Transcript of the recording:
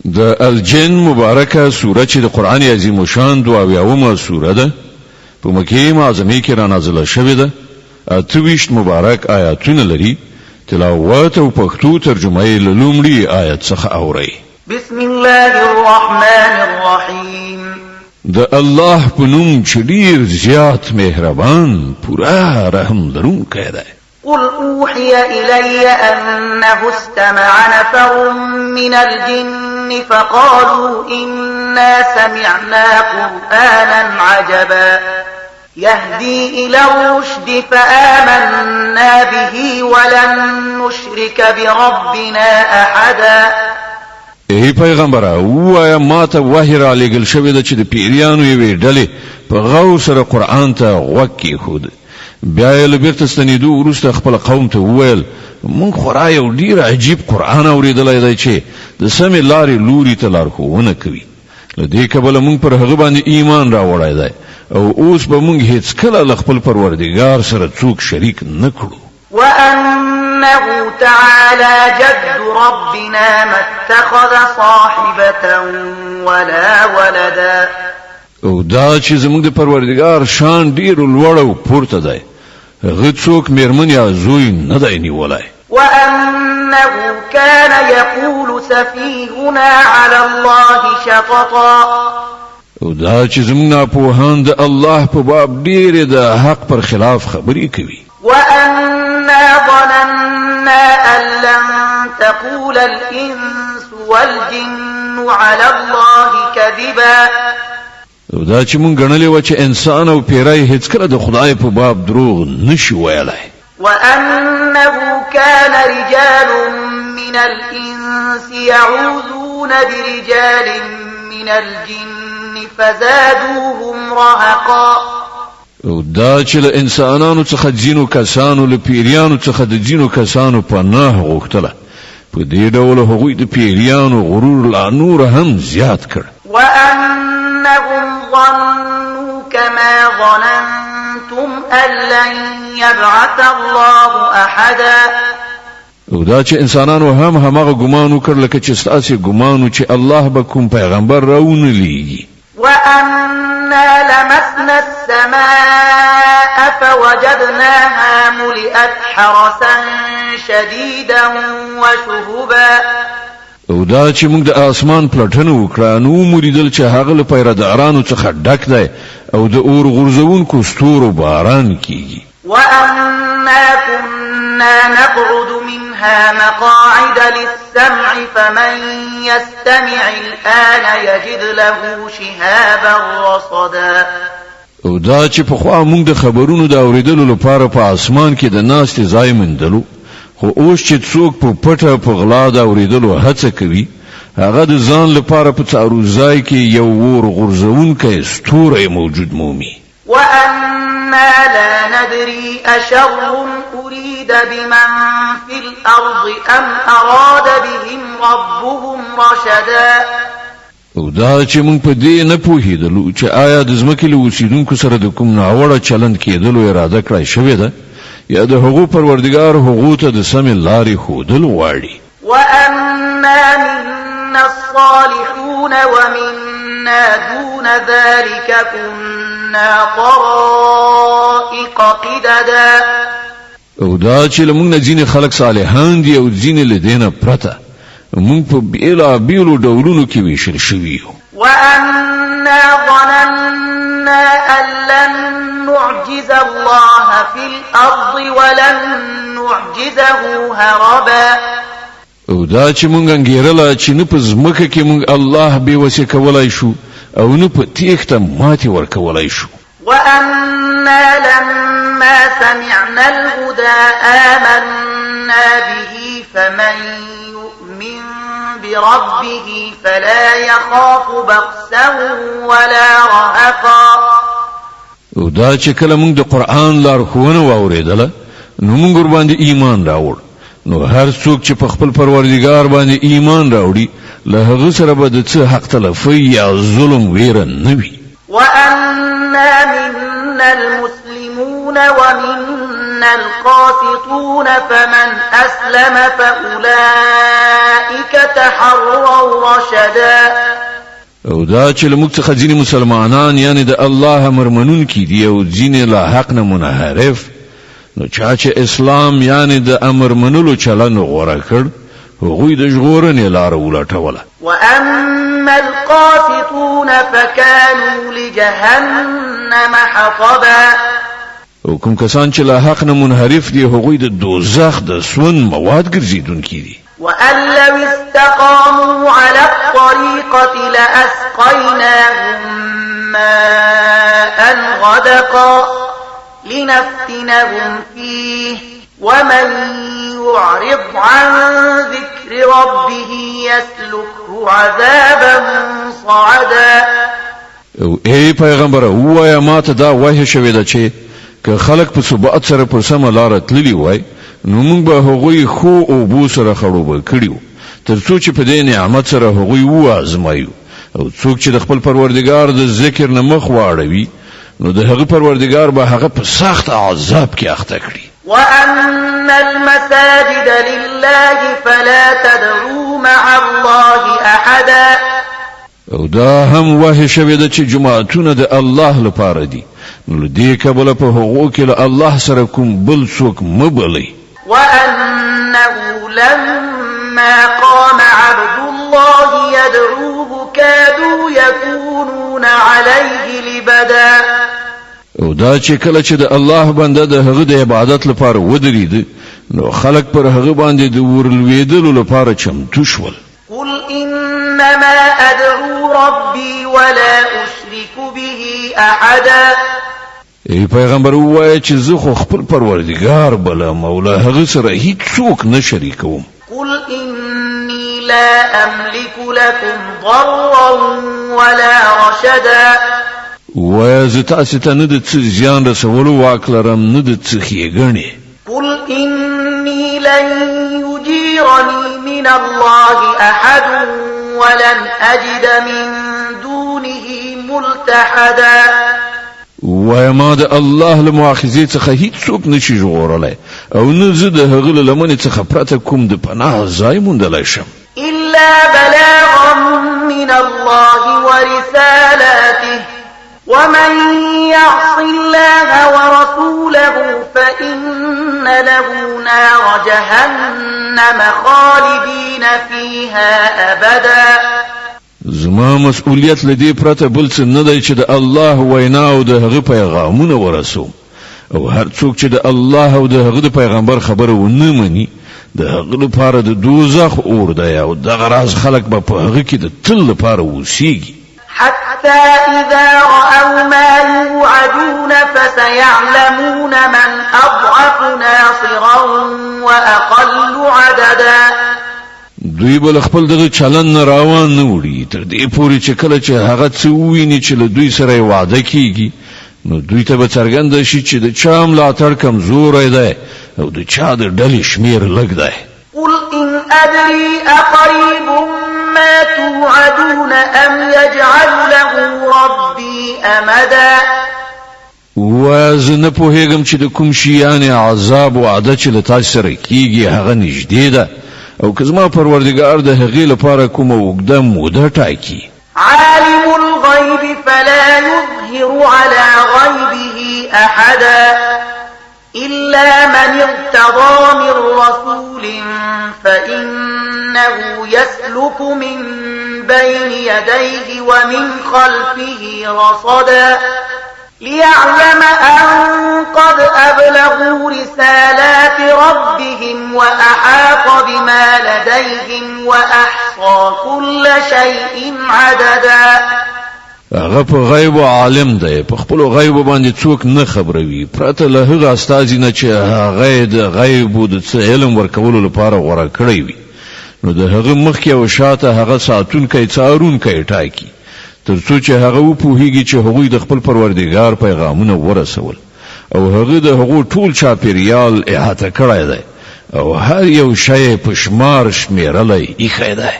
د الجن مبارکه سوره چې د قران عظیم شان 22مه سوره ده په مکه معظمه کې را نازله شوې ده 28 مبارک آیاتونه لري تلاوت او پښتو ترجمه یې لومړی آیت څخه اورئ بسم الله الرحمن الرحیم د الله په نوم چې ډیر زیات مهربان پورا رحم لرونکی دی قل اوحي إلي أنه استمع نفر من الجن فقالوا إنا سمعنا قرآنا عجبا يهدي إلى الرشد فآمنا به ولن نشرك بربنا أحدا ای پیغمبره وایا ماته وحی را لګل شوی د چې د پیریانو یوې ډلې په غو سره قرآن ته وکی خود بیا یې لبرته ستنیدو ورسته خپل قوم ته وویل مونږ خورا یو ډیر عجیب قرآن اوریدلی دی چې د سمې لارې لوري ته لارښوونه کوي له دې کبله مونږ پر هغه باندې ایمان راوړی دی او اوس به مونږ هیڅ کله له خپل پروردګار سره څوک شریک نه کړو وأنه تعالى جد ربنا ما اتخذ صاحبة ولا ولدا او دا چې زموږ د پروردګار شان ډیر لوړ او پورته دی هغه څوک میرمن یا زوی نه دی نیولای وأنه كان يقول سفيهنا على الله شططا او دا چې زموږ په هند الله په باب ډیر د حق پر خلاف خبرې کوي وأنا ظننا أن لن تقول الإنس والجن على الله كذبا او دا چې مونږ غنلې و چې انسان او پیرای هیڅ کله د خدای په باب دروغ نشي ویلای وأنه كان رجال من الإنس يعوذون برجال من الجن فزادوهم رهقا او دا چې له انسانانو څخه ځینو کسانو له پیریانو څخه د ځینو کسانو پناه غوښتله په دې ډول هغوی د پیریانو غرور لا نور هم زیات کړ وأنهم ظنوا كما ظننتم أن لن يبعث الله أحدا او دا چې انسانانو هم همغه ګمان وکړ لکه چې ستاسو ګمان چې الله به کوم پیغمبر راونه لېږي وأنا لمسنا السماء فوجدناها ملئت حرسا شديدا وشهبا او دا چې موږ د اسمان پلټنه وکړه نو موریدل چې هغه له پیرادارانو څخه ډک دی او د اور غورځونکو ستورو باران کیږي وأنا كنا نقعد منها مقاعد للسمع فمن يستمع الآن يجد له شهابا رصدا او دا چې په خوا موږ د خبرونو د اوریدلو لپاره په اسمان کې د ناستې ځای مندلو خو اوس چې څوک په پټه په غلا د اوریدلو هڅه کوي هغه د ځان لپاره په څارو ځای کې یو ور غورځونکی ستوری موجود مومي وأنا لا ندري أشر أريد بمن في الأرض أم أراد بهم ربهم رشدا او دا چې موږ په دې نه پوهېدلو چې آیا د ځمکې له اوسیدونکو سره د کوم ناوړه چلند کېدلو اراده کړی شوې ده یا د هغو پروردګار هغو ته د سمې لارې ښودل غواړي وأنا منا الصالحون ومنا دون ذلك كنا طرائق قددا او دا چې موږ نه ځینې خلک صالحان دي او ځینې له دې نه پرته موږ په بیلو ډولونو کې ویشل شوي یو وأنا ظننا أن لن نعجز الله في الأرض ولن نعجزه هربا او دا چې موږ انګیرله چې نه په ځمکه کې موږ الله بې وسې کولای شو او نه په تیښته ماتې ورکولای شو وأنا لما سمعنا الهدى آمنا به فمن يؤمن بربه فلا يخاف بخسا ولا رهقا او دا چې کله موږ د قرآن لارښوونه واورېدله نو موږ ورباندې ایمان راوړ نو هر څوک چې په خپل پروردګار باندې ایمان راوړي له هغه سره به د څه حق تلفي یا ظلم ویره نه وي وأنا منا المسلمون ومنا القاسطون فمن أسلم فأولئك تحروا رشدا. او دا چې موږ څخه ځینې مسلمانان یعنی د الله مرمنون کی دی او ځینې لا حق نه منحرف، نو چا چې اسلام یعنی د امر منلو چلن غوړه کړ هغوی د ژغورنې لار ولټوله. وأما القاسطون فكانوا لجهنم حطبا. او کوم کسان چې لا حق نه منحرف دي هغوی د دوزخ د سون مواد ګرځیدونکي دي. وأن لو استقاموا على الطريقة لأسقيناهم ماء غدقا لنفتنهم فيه ومن يعرض عن ذكر ربه يسلكه عذابا صعدا. او ای پیغمبر وایا ماته دا وحی شوی ده چې که خلق په ثبات سره پر سم لار تللی وای نو موږ به هغوی خو او بو سره خړوب کړیو ترڅو چې په دې نعمت سره هغوی وازمایو. او څوک چې د خپل پروردگار د ذکر نه مخ واړوي نو د هغه پروردگار به هغه په سخت عذاب کې اخته کړي. وأن المساجد لله فلا تدعوا مع الله أحدا. او دا هم وحی شوی ده چې جماعتونه د الله لپاره دي، نو دې کبله په هغو کې له الله سره کوم بل څوک مبلي. وأنه لما قام عبد الله يدعوه كادوا يكونون عليه لبدا. او دا چې کله چې د الله بنده د هغه د عبادت لپاره ودرید نو خلق پر هغه باندې د ورلویدلو لپاره چمتو شول. قل إنما أدعو ربي ولا أشرك به أحدا. ای پیغمبر وایي چې زه خو خپل پروردگار بلم او له هغه سره هیڅ څوک نه شریکوم. قل إني لا أملك لكم ضرا ولا رشدا. وایي زه تاسو ته نه د څه زیان رسولو واک لرم نه د څه ښېګڼې. قل إني لن يجيرني من الله أحد ولن أجد من دونه ملتحدا. وای ما د الله له مؤاخذې څخه هیڅ څوک نشي ژغورلی او نه زه د هغه له لمنې څخه پرته کوم د پناه ځای موندلی شم. إلا بلاغا من الله ورسالاته ومن يعص الله ورسوله فإن له نار جهنم خالدين فيها أبدا. زما مسؤلیت لدی پرته بل څه نه دی چې د الله وینا او د هغه پیغامونه ورسوم، او هر څوک چې د الله او د هغه د پیغمبر خبره ونه مني د هغه لپاره د دوزخ اور دی او دغه راز خلک به په هغه کې د تل لپاره اوسیږي. حتى إذا رأوا ما يوعدون فسيعلمون من أضعف ناصرا وأقل عددا. دوی بل خپل دغه چلن نه روان نه وړي تر دې پورې چې کله چې هغه څه وویني چې له دوی سره وعده کیږي نو دوی ته به څرګنده شي چې د چا ملاتړ کمزوری دی او د چا د ډلې شمیر لږ دی. قل إن أدري أقريب ما توعدون أم يجعل له ربي أمدا. وزه نه پوهېږم چې د کوم شیانې عذاب وعده چې له تاسو سره کیږي هغه نږدې ده او که زما پروردگار د هغې لپاره کومه اوږده موده ټاکي. عالم الغيب فلا يظهر على غيبه أحدا إلا من ارتضى من رسول فإنه يسلك من بين يديه ومن خلفه رصدا ليعلم أن قد أبلغوا رسالات ربهم وأحاط بما لديهم وأحصى كل شيء عددا. هغه په غیب عالم دی، په خپل غیب باندې څوک نه خبروي پرته له هغه استازي نه چې هغه د غیب د څه علم ورکولو لپاره غوړه کړی وي. نو د هغه مخکې او شاته هغه ساتونکی څارونکی ټاکي ترڅو چې هغه وپوهیږي چې هغوی د خپل پروردگار پیغامونه ورسول او هغه د هغو ټول چاپیریال احاطه کړی دی او هر یو شی په شمار شمیرلی ایښی دی.